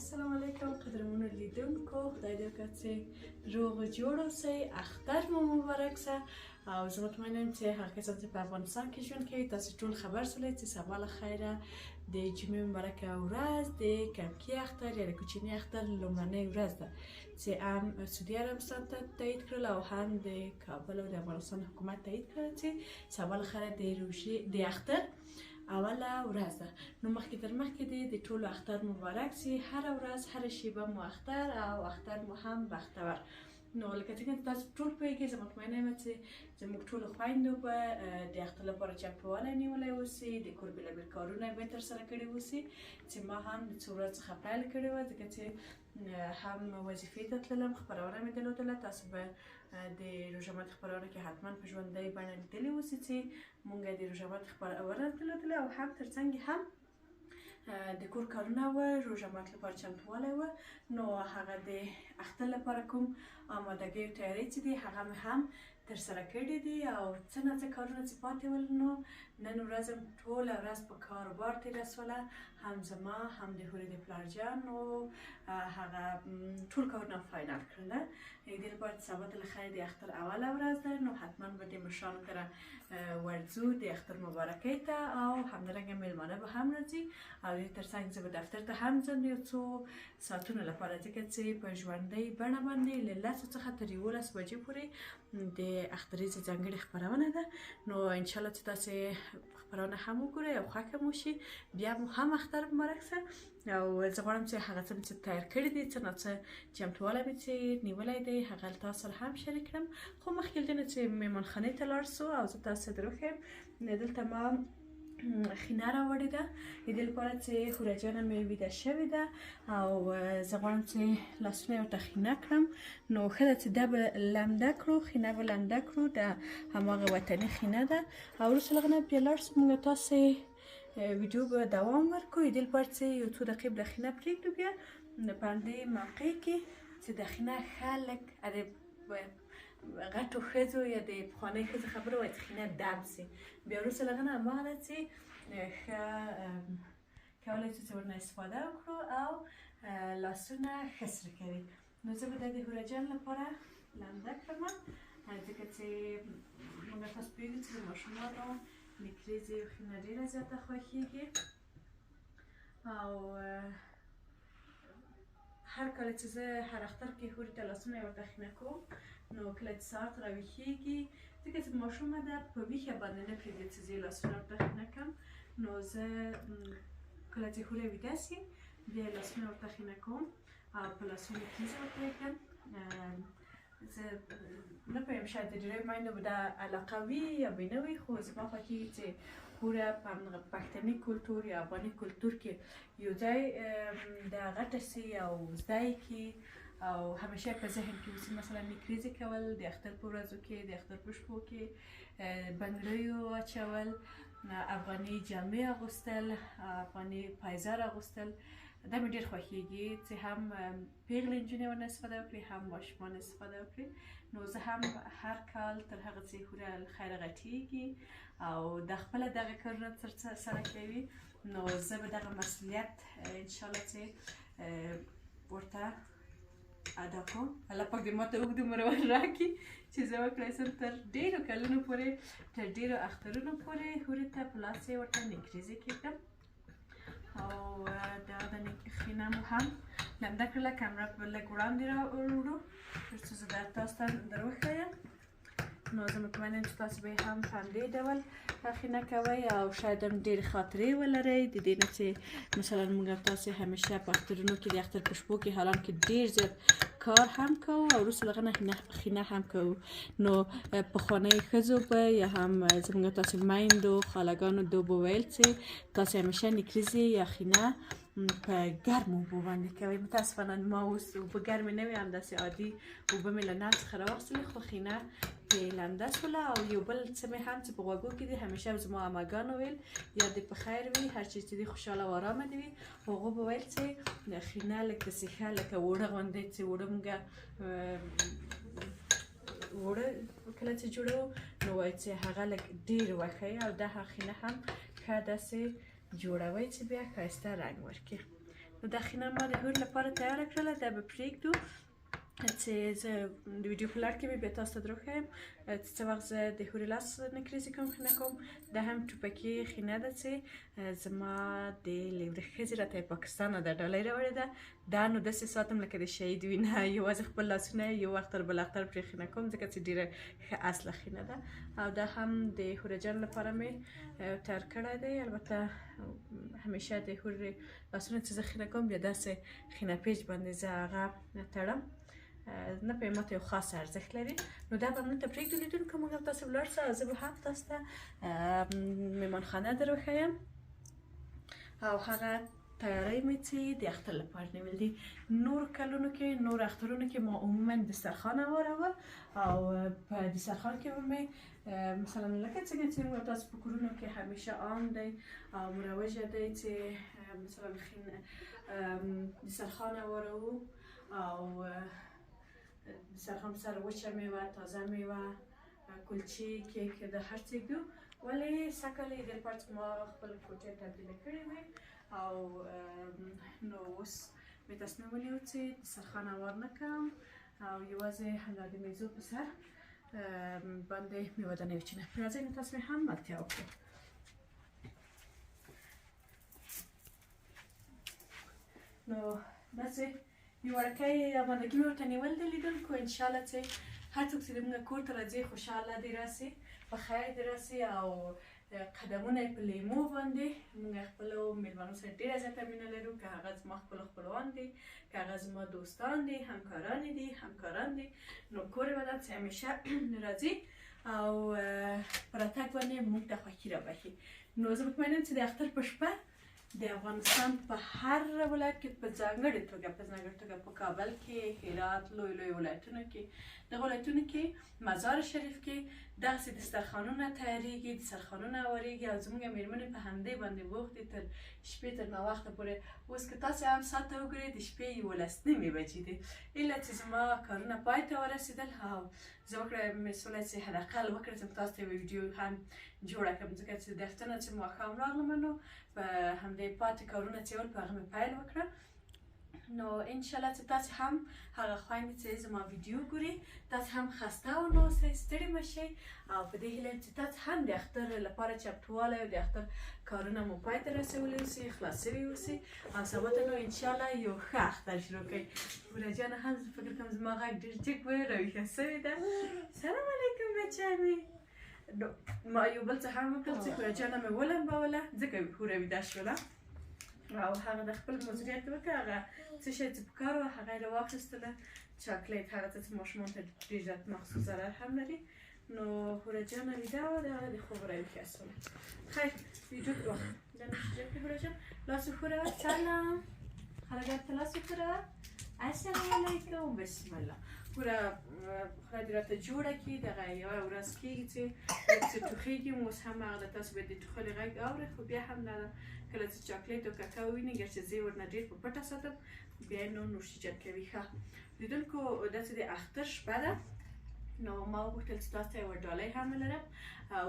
السلام علیکم قدرمنو لیدونکو، خدای دې وکړي چې روغ جوړ اوسئ، اختر مو مبارک شه. او زه مطمئنه یم چې هغه کسان چې په افغانستان کې ژوند کوي تاسو ټول خبر سولئ چې سبا له خیره د جمعې مبارکه ورځ د کمکي اختر یا د کوچني اختر لومړنۍ ورځ ده چې هم سعودي عربستان ته تایید کړل او هم د کابل او د افغانستان حکومت تایید کړل چې سبا له خیره د اختر اوله ورځ ده. نو مخکې تر مخکې د ټولو اختر مبارک سي، هره ورځ هره شیبه مو اختر او اختر مو هم بختور. نو لکه څنګه تاسو ټول پوهیږئ، زه مطمئنه یم چې زموږ ټولو خویندو به د اختر لپاره چمتووالی نیولی اوسي، د کور بېلابېل کارونه به یې ترسره کړي اوسي چې ما هم د څو ورځو څخه پیل کړې وه، ځکه چې هم وظیفې ته تللم، خپرونه مې درلودله. تاسو به د روژه ماتي خپرونه کې حتما په ژوندۍ بڼه لیدلي اوسئ چې مونږ د روژه ماتي خپرونه درلودله او هم ترڅنګ هم د کور کارونه وه، روژه ماتي لپاره چمتووالی وه. نو هغه د اختر لپاره کوم آمادګۍ او تیاری چې دي هغه مې هم ترسره کړي دي او څه نه څه کارونه چې پاتې ول. نو نن ورځ هم ټوله ورځ په کار و بار تېره سوله، هم زما هم د هورې د پلارجان و هغه ټول کارونه فاینل کړله. د دې لپاره چې سبا له خیر د اختر اوله ورځ ده، نو حتما به د مشرانو کره ورځو د اختر مبارکۍ ته او همدارنګه میلمانه به هم راځي او د ترڅنګ زه به دفتر ته هم ځم یو څو ساعتونو لپاره، ځکه چې په ژوندۍ بڼه باندې له 10 څخه تر 11 بجې پورې د اختریزې ځانګړې خپرونه ده. نو انشاءالله چې تاسې خپرونه هم وګورئ او خوښه مو شي، بیا مو هم اختر مبارک شه. او زه غواړم چې هغه څه مې چې تیار کړي دي، څه نه څه چمتووالی مې چې نیولی دی هغه له تاسو سره هم شریک کړم. خو مخکې له دې نه چې مېهمانخانې ته لاړ سو او زه تاسو ته دروښیم، دلته ما خینه راوړې ده د دې لپاره چې هوره جانه مې ویده شوې ده او زه غواړم چې لاسونه یې ورته خینه کړم. نو ښه ده چې دا به لمده کړو، خینه به لمده کړو، د هماغه وطني خینه ده او وروسته له هغه نه بیا لاړ سو موږ تاسې ویډیو به دوام ورکړو. د دې لپاره چې یو څو دقیقې به خینه پرېږدو، بیا په همدې موقع کې چې د خینه ښه لږ غټو ښځو یا د پخوانۍ ښځو خبره وایي چې خینه دم سي، بیا وروسته له هغه نه هماغه ده چې ښه کولی شو چې ورنه استفاده وکړو او لاسونه ښه سره کوي. نو زه به دا د هوره جان لپاره لمده کړم، ځکه چې موږ تاسو پوهېږو چې د ماشومانو نیکریزې او خینه ډېره زیاته خوښېږي او هر کله چې زه هر اختر کې هورې ته لاسونه یې ورته خینه کوم، نو کله چې سهار ته راویښېږي، ځکه چې ماشومه ده په ویښه باندې نه پرېږدي چې زه یې لاسونه ورته خینه کړم. نو زه کله چې هوره ویده سي بیا یې لاسونه ورته خینه کوم او په لاسونو کیزه ورته یې کړم. زه نه پوهېږم شاید د ډېرو میندو به دا علاقه وي یا به نه وي، خو زما خوښېږي چې هوره په همدغه پښتني کلتور یا افغاني کلتور کې یو ځای د غټه سي او زده یې کړي او همیشه په ذهن کې اوسي. مثلا نیکریزې کول د اختر په ورځو کې، د اختر په شپو کې بنګړیو اچول، افغاني جامې اغوستل، افغاني پایزار اغوستل، دا مې ډېر خوښېږي چې هم پیغلې نجونې ورنه استفاده وکړي هم ماشومان استفاده وکړي. نو زه هم هر کال تر هغه چې هوره له خیره غټېږي او د خپله دغه کارونه ترسره کوي، نو زه به دغه مسؤلیت انشاءالله چې ورته ادا کوم. الله پاک دې ماته اوږد عمر راکړي چې زه وکړی شم تر ډېرو کلونو پورې، تر ډېرو اخترونو پورې هورې ته په لاس یې ورته نیکریزې کېږدم. او دغه د خینه مو هم لمده کړله، کمره به لږ وړاندې راوړو تر څو زه تاسو ته در وښیم. نو زه مطمئنه یم چې تاسو به یې هم په همدې ډول خینه کوئ او شاید هم ډېرې خاطرې ولرئ د دې نه چې مثلا موږ تاسې همیشه په اخترونو کې د اختر په شپو کې حالان کې ډېر زیات کار هم کوو او وروسته له هغه نه خینه هم کوو. نو پخوانیو ښځو به یا هم زموږ تاسې میندو خالګانو دو به ویل چې تاسې همیشه نیکریزې یا خینه په ګرمو اوبو باندې کوئ. متاسفانه ما اوس اوبه ګرمې نه وي، همداسې عادي اوبه مې له نل څخه راواخیستلې، خو خینه پرې لمده شوله. او یو بل څه مې هم چې په غوږو کې دي همیشه زما عمهګانو ویل یا دې په خیر وي، هر چیز چې دي خوشحاله او ارامه دي وي. هغو به ویل چې خینه لکه سیخه لکه اوړه غوندې چې اوړه موږ اوړه کله چې جوړوو نو وایي چې هغه لږ ډېر وښیي او دا خینه هم ښه داسې جوړوئ چې بیا ښایسته رنګ ورکړي. نو دا خینه ما د هور لپاره تیاره کړله، دا به پرېږدو چې زه د ویډیو په لړ کې به بیا تاسو ته دروښیم چې څه وخت زه د هورې لاس نکریزې کوم خینه کوم. دا هم ټوپکي خینه ده چې زما د لیورې ښځې راته یې پاکستان نه دا ډالۍ راوړې ده. دا نو داسې ساتم لکه د شهید وینه، یوازې خپل لاسونه یو اختر بل اختر پرې خینه کوم ځکه چې ډېره ښه اصله خینه ده. او دا هم د هوره جان لپاره مې تیار کړی دی. البته همیشه د هورې لاسونه چې زه خینه کوم بیا داسې خینه پیچ باندې زه هغه تړم، نه په ماته یو خاص ارزښت لري. نو دا به موږ ته پرېږدو لیدونکو، موږ هم تاسو ولاړ سه او زه به هم تاسو ته مېمانخانه در وښیم او هغه تیاری مې چې د اختر لپاره نیول دي. نور کلونو کې نور اخترونو کې ما عموما دسترخوان هواروه او په دسترخوان کې به مې مثلا لکه څنګه چې موږ تاسو په کورونو کې همیشه عام دی او مروجه دی چې مثلا دسترخوان هواروو او دسترخوان سره وچه میوه، تازه میوه، کلچې، کیک د هر څه ږدو. ولې سږکال یې د لپاره چې ما خپل کوټه تبدیله کړې وې او نو اوس مې تصمیم ونیو چې دسترخوان هوار نه کړم او یوازې همدا د میزو په سر باندې میوه دانې وچینم. راځئ نو تاسو مې هم ملتیا وکړئ. نو داسې یو وړوکی امادګي مې ورته نیول دی لیدونکو. انشاءالله چې هر څوک چې زموږ کور ته راځي خوشحاله دې راسي، په خیر دې راسي او قدمونه یې په لیمو باندې. موږ خپلو میلمنو سره ډېره زیاته مینه لرو، که هغه زما خپلو خپلوان دي، که هغه زما دوستان دي، همکاران دي، نو کور یې ودان چې همیشه راځي او په راتګ باندې موږ ته خوښي رابخي. نو زه مطمئنه یم چې د اختر په شپه د افغانستان په هر ولایت کې په ځانګړې توګه په کابل کې، هرات، لوی ولایتونو کې، دغه ولایتونو کې مزار شریف کې داسې دسترخوانونه تیاریږي، دسترخوانونه هواریږي او زموږ میرمنې په همدې باندې بوخت دي تر شپې تر ناوخته پورې. اوس که تاسې هم ساعت ته وګورئ د شپې 11:30 بجې دي، الا چې زما کارونه پای ته ورسېدل او زه مې سوله چې حداقل وکړم چې تاسو ته یوه ویډیو هم جوړه کړم ځکه چې د اختر نه چې ماښام راغلم نو په همدې پاتې کارونه چې ول په هغه مې پیل وکړه. نو انشاءالله چې تاسې هم هغه خویندې چې زما ویډیو ګوري تاسې هم خسته ونه اوسئ، ستړي مه شئ او په دې هیله چې تاسې هم د اختر لپاره چمتووالی او د اختر کارونه مو پای ته رسولی اوسئ، خلاص شوي اوسئ او سبا ته نو انشاءالله یو ښه اختر شروع کړئ. هوره جانه هم زه فکر کوم زما غږ ډېر جګ وی راویښه سوې ده. سلام علیکم بچیانې. ما یو بل څه هم وکړل چې هوره جانه مې ولمبوله ځکه هوره ویده شوله او هغه د خپل مدیریت وکړه، هغه څه شی چې پکار وه هغه یې راواخیستله، چاکلیټ، هغه څه چې ماشومانو ته ډېر زیات مخصوص ضرر هم لري. نو هوره جانه ویده وه، د هغه د خوب راویښه شوله. خیر ویډیو دا نشته که هوره جان لاس وخوره. سلام خلک ته لاس وخوره. السلام علیکم. بسم الله. هوره خدای دې راته جوړه کړي، دغه یوه ورځ کېږي چې لږ څه ټوخېږي، اوس هم هغه د تاسو به د ټوخلي غږ اورئ، خو بیا هم دا کله چې چاکلیټ او کاکاو ویني ګرچې زه یې ورنه ډېر په پټه ساتم بیا یې نو نوشیجن کوي. ښه لیدونکو داسې د اختر شپه ده نو ما وغوښتل چې تاسو ته یوه ډالۍ هم ولرم.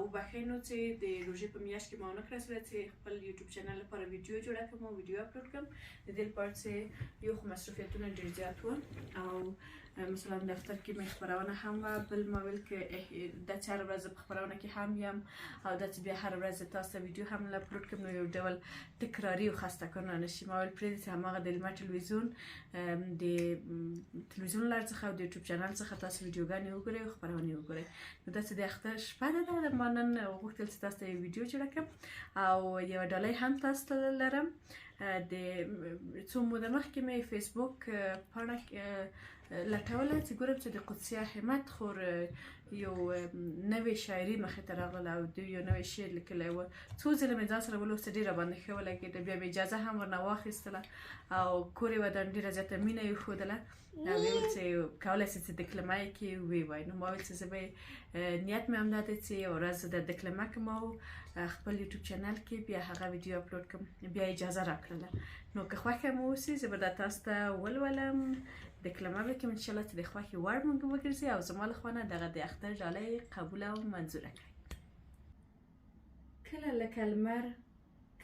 وبښئ نو چې د روژې په میاشت کې ما ونه کړه سوله چې خپل یوټیوب چینل لپاره ویډیو جوړه کړم او ویډیو اپلوډ کړم. د دې لپاره چې یو خو مصروفیتونه ډېر زیات وو او مثلا دفتر کې مې خپرونه هم وه، بل ما ویل که دا چې هره ورځ په خپرونه کې هم یم او دا چې بیا هره ورځ تاسو ته ویډیو هم اپلوډ کړم نو یو ډول تکراري او خسته کارونه نه شي. ما ویل پرېږدي چې هماغه د لمر ټلویزیون د تلویزیون لار څخه او د یوټیوب چینل څخه تاسو ویډیوګانې وګورئ او خپرونې وګورئ. نو داسې د اختر شپه ده، ما نن وغوښتل چې تاسو ته یو ویډیو جوړه کړم او یوه ډالۍ هم تاسو ته لرم. د څو موده مخکې مې فیسبوک پاڼه لټوله چې ګورم چې د قدسیه همت خور یو نوې شاعري مخې ته راغله او دوی یو نوی شعر لیکلی و. څو ځله مې ځان سره ولوسته، ډېره باندې ښه ولګېده. بیا مې اجازه هم ورنه واخیستله او کور یې ودان ډېره زیاته مینه یې ښودله او ویې ویل چې کولی شې چې دکلمه یې کې ویې وایي. نو ما ویل چې زه به نیت مې همدا دی چې یوه ورځ د دکلمه کړم او خپل یوټیوب چینل کې بیا هغه ویډیو اپلوډ کړم. بیا اجازه راکړله نو که خوښه مو اوسي زه به دا تاسو ته ولولم، دکلمه به کوم انشاءالله چې د خوښې وړ مونږ وګرځي او زما له خوا نه دغه د اختر ډالۍ قبوله او منظوره کړئ. کله لکه لمر،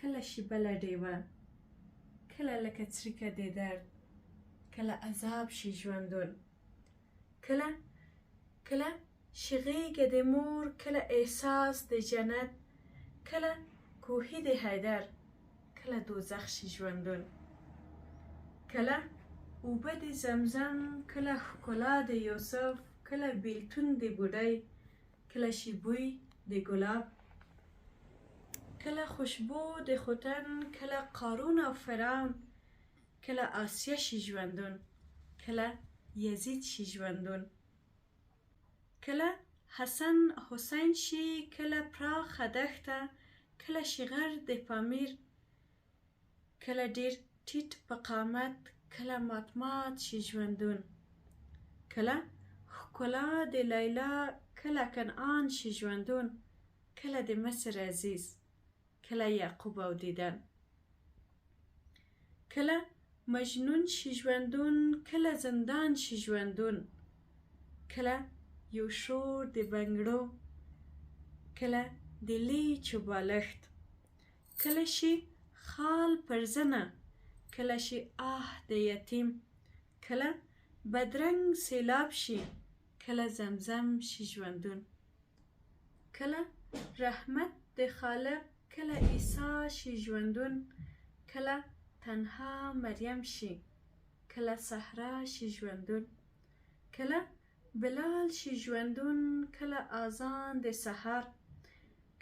کله شیبه له ډیوه، کله لکه څریکه د درد، کله عذاب شي ژوندون، کله شغیږه د مور، کله احساس د جنت، کله کوهی د حیدر، کله دوزخ شي ژوندون، کله اوبه د زمزم، کله ښکلا د یوسف، کله بیلتون د بوډۍ، کله شي بوی د ګلاب، کله خوشبو د خوتن، کله قارون او فرعون، کله آسیه شي ژوندون، کله یزید شي ژوندون، کله حسن حسین شي، کله پراخه دښته، کله شغر د پامیر، کله ډیر ټیټ په قامت، کله مات شي ژوندون، کله ښکلا د لیلا، کله کنعان شي ژوندون، کله د مصر عزیز، کله یعقوب او دیدن، کله مجنون شي ژوندون، کله زندان شي ژوندون، کله یو شور د بنګړو، کله د لیچو بالښت، کله شي خال پر زنه، کله شي آه د یتیم، کله بدرنګ سیلاب شي، کله زمزم شي ژوندون، کله رحمت د خالق، کله عیسی شي ژوندون، کله تنها مریم شي، کله صحرا شي ژوندون، کله بلال شي ژوندون، کله اذان د سحر،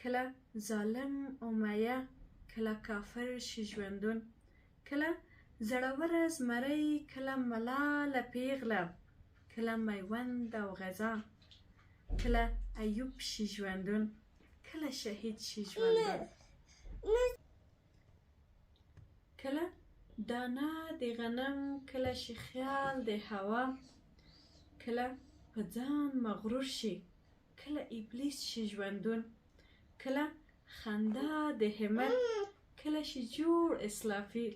کله ظالم امیه، کله کافر شي ژوندون، کله زړوره زمری، کله ملاله پیغله، کله میوند او غزه، کله ایوب شي ژوندون، کله شهید شي ژوندون، کله دانه د غنم، کله شي خیال د هوا، کله په ځان مغرور شي، کله ابلیس شي ژوندون، کله خندا د همت، کله شي جوړ اسرافیل،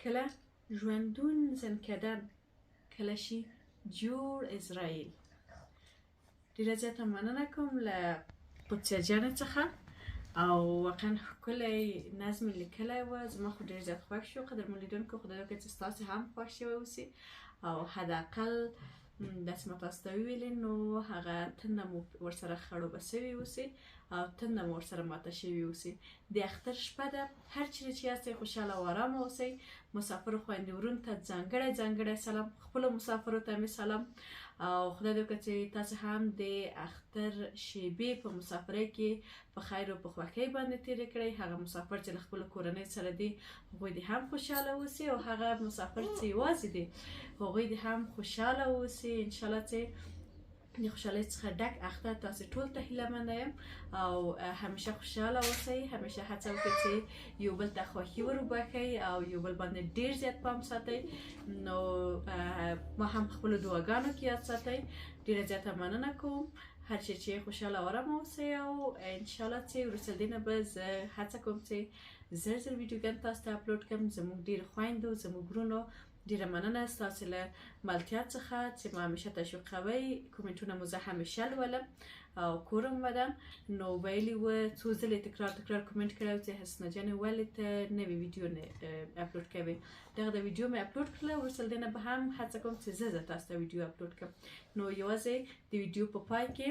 کله ژوندون زنکدن، کله شي جوړ اسرائیل. ډیره زیاته مننه کوم له قدسیه جانې څخه او واقعا ښکلی نظم یې لیکلی و. زما خو ډېر زیات خوښ شو. قدرمن لیدونکو خدای وکړي چې ستاسې هم خوښ شوی اوسي او حداقل داسې ما تاسو ته وویلې نو هغه تنده مو ورسره خړوبه سوې اوسي او تنده مو ورسره ماته شوې اوسي. د اختر شپه ده، هر چیرې چې یاستئ خوشحاله او ارامه اوسئ. مسافرو خویندې ورونو ته ځانګړی سلام، خپلو مسافرو ته مې سلام او خدای دې وکړي چې تاسې هم د اختر شیبې په مسافرۍ کې په خیر او په خوښۍ باندې تېرې کړئ. هغه مسافر چې له خپلو کورنۍ سره دي هغوی دې هم خوشحاله اوسي او هغه مسافر چې یوازې دي هغوی دې هم خوشحاله اوسي. انشاءالله چې د خوشحالۍ څخه ډک اختر تاسې ټول ته هیله یم او همیشه خوشحاله اوسئ. همیشه هڅه وکړئ چې یو بل ته خوښي ور وبښئ او یو بل باندې ډیر زیات پام ساتئ. نو ما هم خپلو دعاګانو کې یاد ساتئ. ډیره زیاته مننه کوم. هر چیرې چې خوشحاله او ارامه اوسئ او انشاءالله چې وروسته دې نه به زه هڅه کوم چې زر ویډیوګان تاسو ته اپلوډ کړم. زموږ ډېرو خویندو، زموږ وروڼو ډیره مننه ستاسې له ملتیا څخه چې ما همیشه تشویقوئ. کومنټونه مو زه همیشه لولم او کورم ودم. نو ویلي و څو ځلې تکرار کومنټ کړی و چې حسنه جانې ولې ته نوې ویډیو نه اپلوډ کوې. دغه د ویډیو مې اپلوډ کړله، وروسته له دې نه به هم هڅه کوم چې زه تاسو ته ویډیو اپلوډ کړم. نو یوازې د ویډیو په پای کې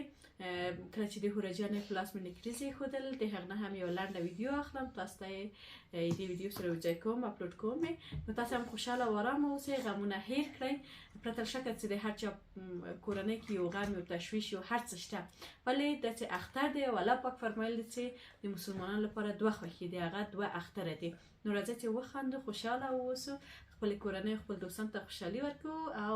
کله چې د هوره جانې په لاس مې نکریزې ایښودل د هغه نه هم یوه لنډه ویډیو اخلم، تاسو ته یې د ویډیو سره یوځای کوم، اپلوډ کوم یې. نو تاسو هم خوشحاله او ارامه اوسئ، غمونه هیر کړئ. پرته له شکه چې د هر چا کورنۍ کې یو غم، یو تشویش، یو هر څه شته، ولې داسې اختر دی او الله پاک فرمایلی چې د مسلمانانو لپاره دوه خوښي دي، هغه دوه اختره دي. نو راځئ چې وخاندو، خوشحاله واوسو، خپلې کورنۍ خپل دوستانو ته خوشحالي ورکړو او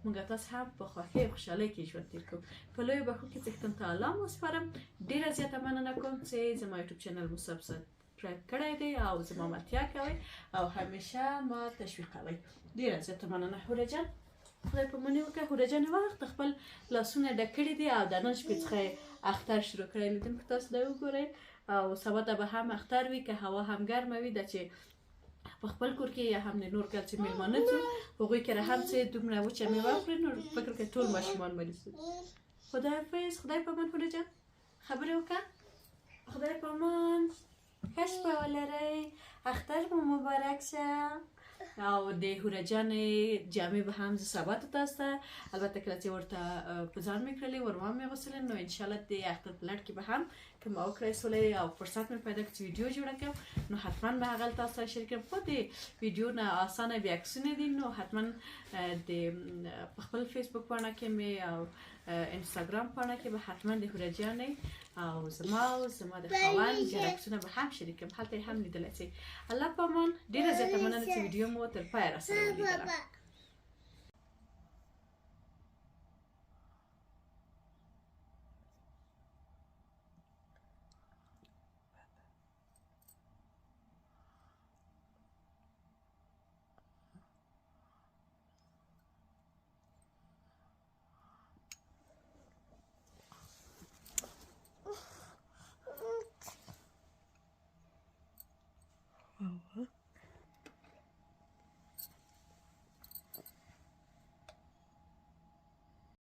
موږ تاسو هم په خوښۍ او خوشحالۍ کې ژوند تېر کړو. په لویو بښو کې څښتن ته الله مو سپارم. ډېره زیاته مننه کوم چې زما یوټیوب چینل مو سبسکرایب کړی دی او زما ملتیا کوئ او همیشه ما تشویقوئ. ډېره زیاته مننه هوره جان. خدای په منې وکړه. هوره جانې وخت خپل لاسونه ډک کړي دي او د نن شپې څخه اختر شروع کړی. لیدونکو تاسو دا وګورئ او سبا ته به هم اختر وي که هوا هم ګرمه وي. دا چې په خپل کور کې یا هم د نور کال چې میلمانه ځو هغوی کره هم چې دومره وچه میوه وخوري نو فکر کوي ټول ماشومان مریض. خدای حافظ. خدای په امان هوره جان. خبرې وکړه. خدای په امان. کشف ولرئ. اختر مو مبارک شه. او د هوره جان جامې به هم ثبات تاسته البته کله چې ورته په ځان میکړلې ورما مې غوسلې نو ان شاء الله د اختر پلان کې به هم که ما وکړای سولې او فرصت مې پیدا کړ ویډیو جوړ کړم نو حتما به هغه تاسو سره شریک کړم. خو د ویډیو نه اسانه بیا عکسونه دي نو حتما د خپل فیسبوک باندې کې مې او انستګرام باندې کې به حتما د هوره جان او زما د خوان جرکسونه به هم شریک کړم هلته هم لیدلی شئ. الله پامان ډیره زیاته مننه چې ویډیو مو تر پایه راسره ولیدله.